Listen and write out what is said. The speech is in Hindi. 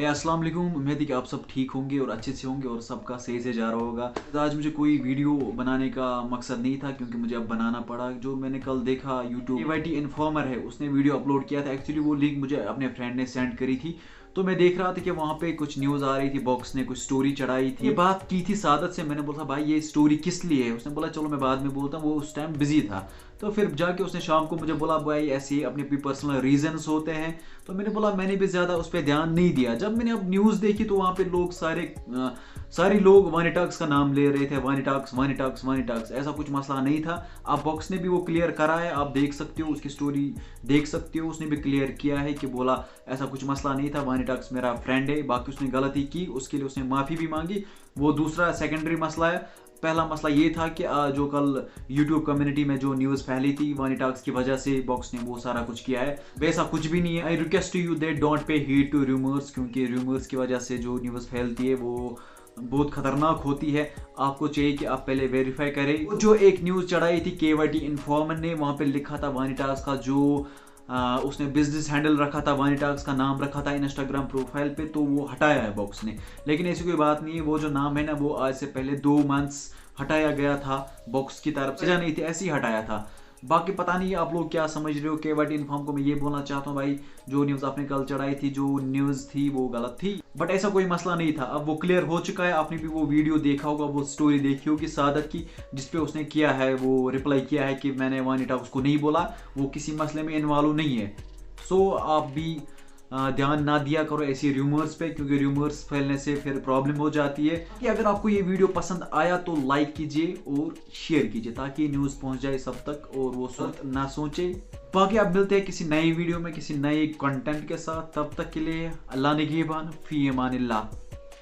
अस्सलाम वालेकुम। उम्मीद है कि आप सब ठीक होंगे और अच्छे से होंगे और सबका सही से जा रहा होगा। तो आज मुझे कोई वीडियो बनाने का मकसद नहीं था क्योंकि मुझे अब बनाना पड़ा। जो मैंने कल देखा यूट्यूब KYT इन्फॉर्मर है, उसने वीडियो अपलोड किया था। एक्चुअली वो लिंक मुझे अपने फ्रेंड ने सेंड करी थी, तो मैं देख रहा था कि वहाँ पे कुछ न्यूज़ आ रही थी। बॉक्स ने कुछ स्टोरी चढ़ाई थी, ये बात की थी सादत से। मैंने बोला भाई ये स्टोरी किस लिए है? उसने बोला चलो मैं बाद में बोलता हूँ, वो उस टाइम बिजी था। तो फिर जाके उसने शाम को मुझे बोला भाई ऐसे अपने भी पर्सनल रीजंस होते हैं। तो मैंने बोला, मैंने भी ज़्यादा उस पर ध्यान नहीं दिया। जब मैंने अब न्यूज़ देखी तो वहाँ पे लोग सारे लोग वानी टॉक्स का नाम ले रहे थे। वानी टॉक्स वानी टॉक्स वानी टॉक्स, ऐसा कुछ मसला नहीं था। अब बॉक्स ने भी वो क्लियर करा है, आप देख सकते हो, उसकी स्टोरी देख सकते हो। उसने भी क्लियर किया है कि बोला ऐसा कुछ मसला नहीं था, वानी टॉक्स मेरा फ्रेंड है। बाकी उसने गलती की, उसके लिए उसने माफ़ी भी मांगी, वो दूसरा सेकेंडरी मसला है। पहला मसला ये था कि जो कल यूट्यूब कम्युनिटी में जो न्यूज़ फैली थी वानी टॉक्स की वजह से बॉक्स ने वो सारा कुछ किया है, वैसा कुछ भी नहीं है। I request you that don't pay heed to rumours, क्योंकि रूमर्स की वजह से जो न्यूज़ फैलती है वो बहुत खतरनाक होती है। आपको चाहिए कि आप पहले वेरीफाई करें। जो एक न्यूज़ चढ़ाई थी KYT इन्फॉर्मर ने, वहाँ पे लिखा था वानी टॉक्स का जो उसने बिजनेस हैंडल रखा था, वानी टॉक्स का नाम रखा था इंस्टाग्राम प्रोफाइल पे, तो वो हटाया है बॉक्स ने। लेकिन ऐसी कोई बात नहीं है, वो जो नाम है ना वो आज से पहले 2 मंथ्स हटाया गया था बॉक्स की तरफ से, नहीं थी, ऐसे ही हटाया था। बाकी पता नहीं आप लोग क्या समझ रहे हो। KYT इन्फॉर्म को मैं ये बोलना चाहता हूँ भाई, जो न्यूज़ आपने कल चढ़ाई थी, जो न्यूज़ थी वो गलत थी, बट ऐसा कोई मसला नहीं था। अब वो क्लियर हो चुका है। आपने भी वो वीडियो देखा होगा, वो स्टोरी देखी होगी सादत की, जिसपे उसने किया है, वो रिप्लाई किया है कि मैंने वानी टॉक्स को नहीं बोला, वो किसी मसले में इन्वॉल्व नहीं है। सो आप भी ध्यान ना दिया करो ऐसी र्यूमर्स पे, क्योंकि र्यूमर्स फैलने से फिर प्रॉब्लम हो जाती है। कि अगर आपको ये वीडियो पसंद आया तो लाइक कीजिए और शेयर कीजिए ताकि न्यूज़ पहुंच जाए सब तक और वो ना सोचे। बाकी आप मिलते हैं किसी नई वीडियो में किसी नए कंटेंट के साथ। तब तक के लिए अल्लाह निगहबान, फी अमानिल्लाह।